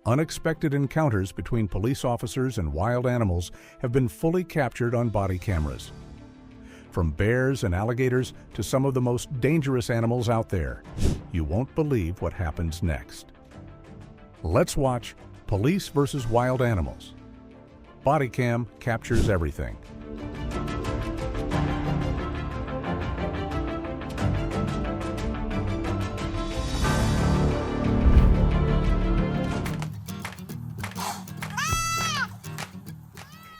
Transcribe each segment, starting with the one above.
Unexpected encounters between police officers and wild animals have been fully captured on body cameras. From bears and alligators to some of the most dangerous animals out there, you won't believe what happens next. Let's watch Police versus Wild Animals. Bodycam captures everything.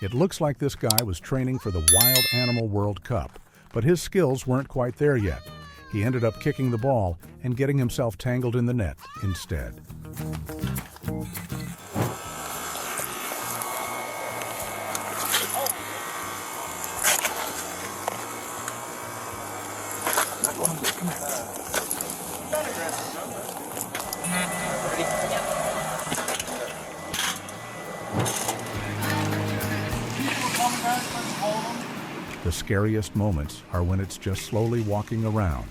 It looks like this guy was training for the Wild Animal World Cup, but his skills weren't quite there yet. He ended up kicking the ball and getting himself tangled in the net instead. The scariest moments are when it's just slowly walking around,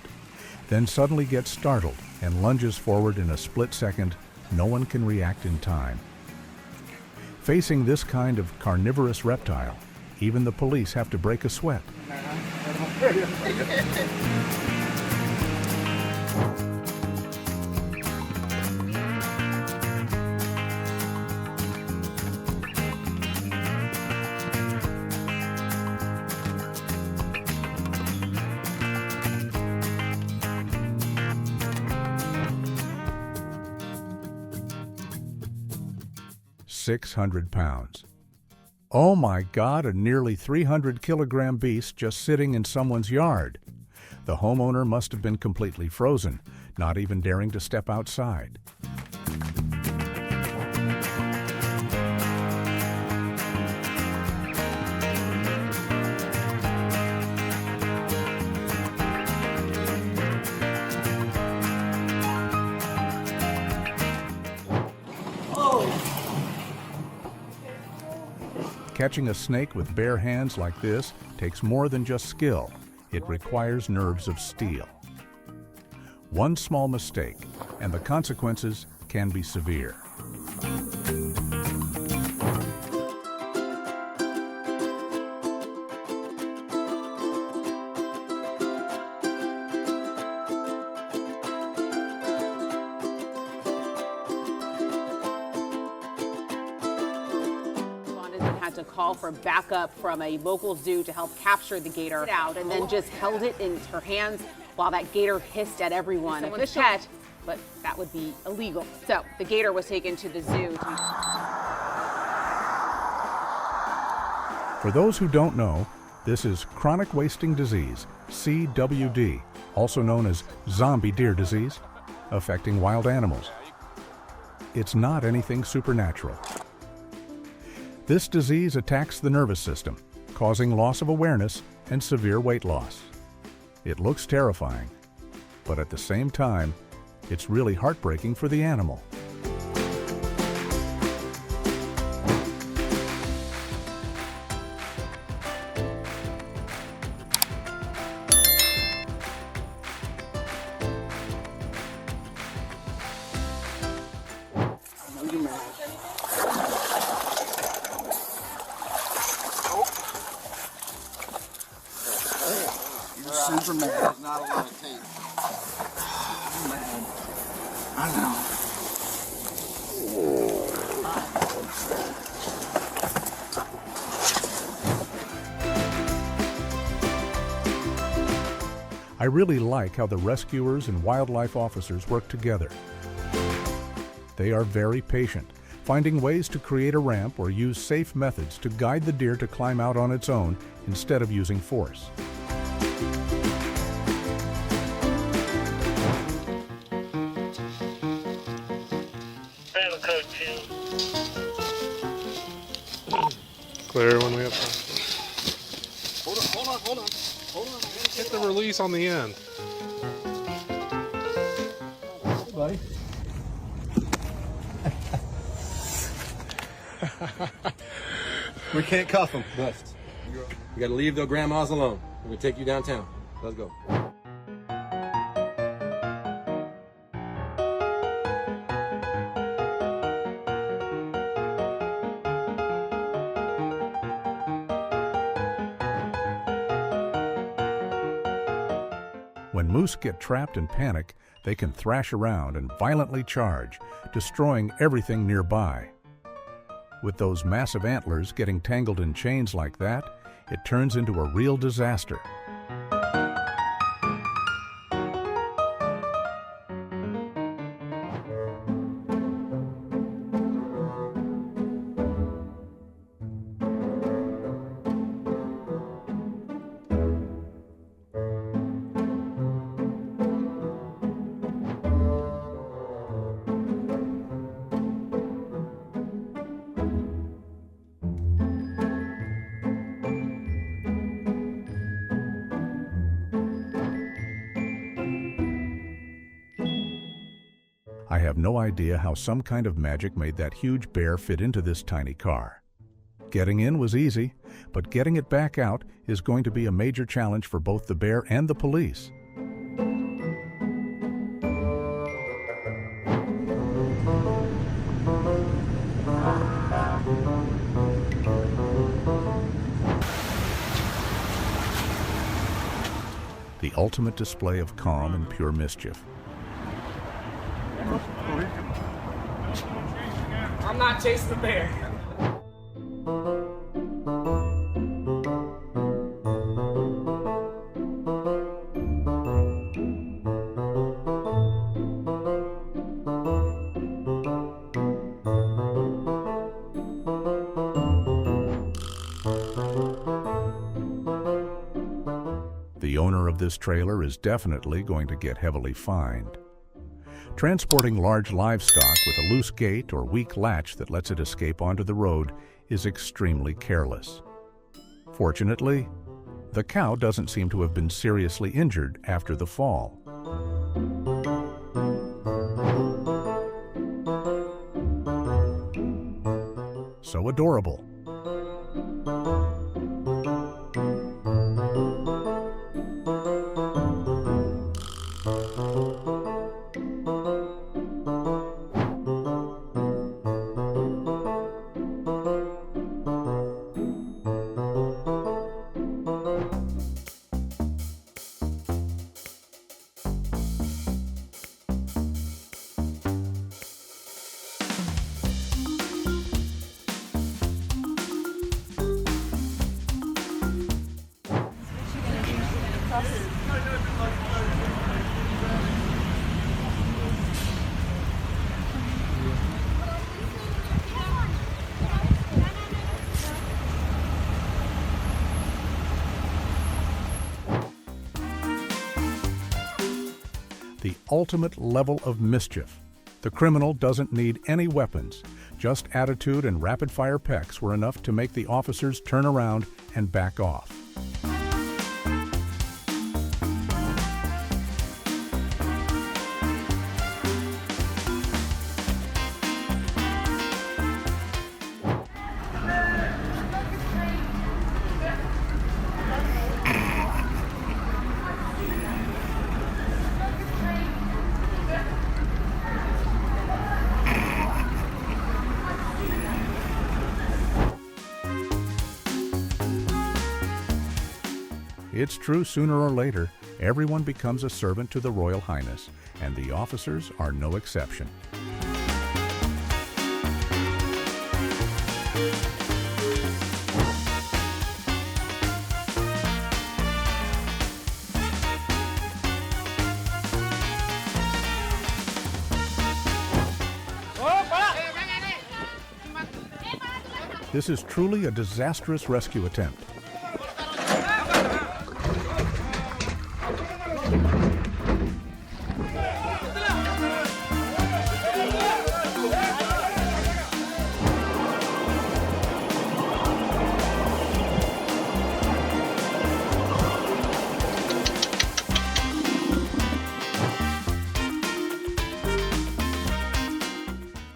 then suddenly gets startled and lunges forward in a split second. No one can react in time. Facing this kind of carnivorous reptile, even the police have to break a sweat. 600 pounds. Oh my God, a nearly 300-kilogram beast just sitting in someone's yard. The homeowner must have been completely frozen, not even daring to step outside. Catching a snake with bare hands like this takes more than just skill. It requires nerves of steel. One small mistake, and the consequences can be severe. Had to call for backup from a local zoo to help capture the gator out, and then just held it in her hands while that gator hissed at everyone. Someone's pet, but that would be illegal. So the gator was taken to the zoo. For those who don't know, this is chronic wasting disease, CWD, also known as zombie deer disease, affecting wild animals. It's not anything supernatural. This disease attacks the nervous system, causing loss of awareness and severe weight loss. It looks terrifying, but at the same time, it's really heartbreaking for the animal. Super mad. There's not a lot of tape. I'm mad. I know. I really like how the rescuers and wildlife officers work together. They are very patient, finding ways to create a ramp or use safe methods to guide the deer to climb out on its own instead of using force. Clear when we have time. Hold on. Hit the release on the end. Hey, buddy. We can't cuff them. Bust. You gotta leave the grandmas alone. We're gonna take you downtown. Let's go. When moose get trapped in panic, they can thrash around and violently charge, destroying everything nearby. With those massive antlers getting tangled in chains like that, it turns into a real disaster. I have no idea how some kind of magic made that huge bear fit into this tiny car. Getting in was easy, but getting it back out is going to be a major challenge for both the bear and the police. The ultimate display of calm and pure mischief. I'm not chasing the bear. The owner of this trailer is definitely going to get heavily fined. Transporting large livestock with a loose gate or weak latch that lets it escape onto the road is extremely careless. Fortunately, the cow doesn't seem to have been seriously injured after the fall. So adorable. The ultimate level of mischief. The criminal doesn't need any weapons. Just attitude and rapid-fire pecks were enough to make the officers turn around and back off. It's true, sooner or later, everyone becomes a servant to the Royal Highness, and the officers are no exception. This is truly a disastrous rescue attempt.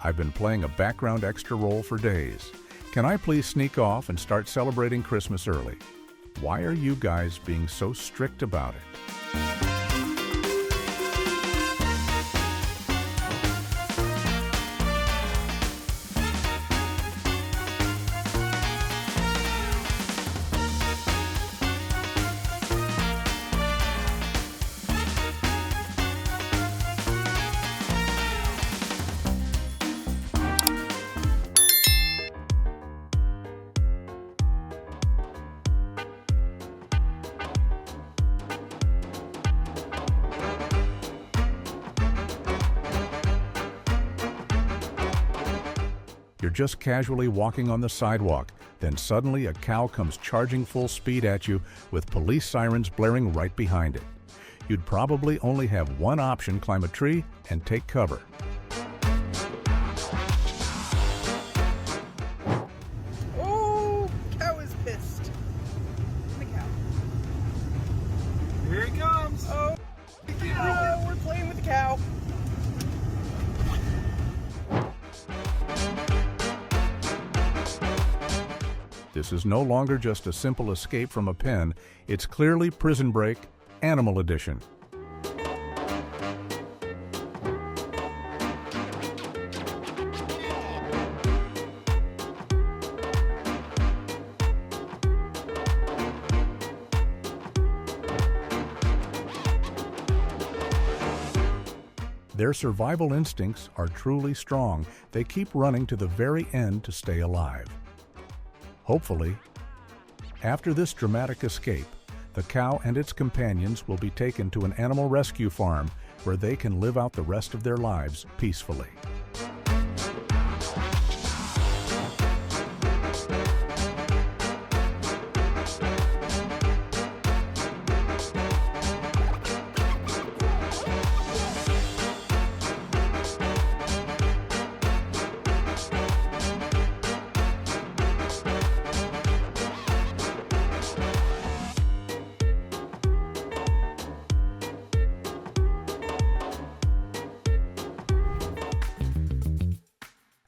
I've been playing a background extra role for days. Can I please sneak off and start celebrating Christmas early? Why are you guys being so strict about it? You're just casually walking on the sidewalk, then suddenly a cow comes charging full speed at you with police sirens blaring right behind it. You'd probably only have one option: climb a tree and take cover. Oh, cow is pissed. The cow. Here he comes. Oh, we're playing with the cow. This is no longer just a simple escape from a pen. It's clearly Prison Break, Animal Edition. Their survival instincts are truly strong. They keep running to the very end to stay alive. Hopefully, after this dramatic escape, the cow and its companions will be taken to an animal rescue farm where they can live out the rest of their lives peacefully.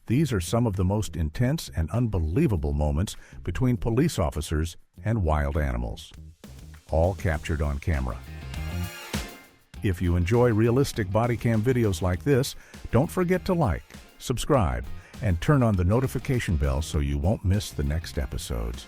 These are some of the most intense and unbelievable moments between police officers and wild animals, all captured on camera. If you enjoy realistic body cam videos like this, don't forget to like, subscribe, and turn on the notification bell so you won't miss the next episodes.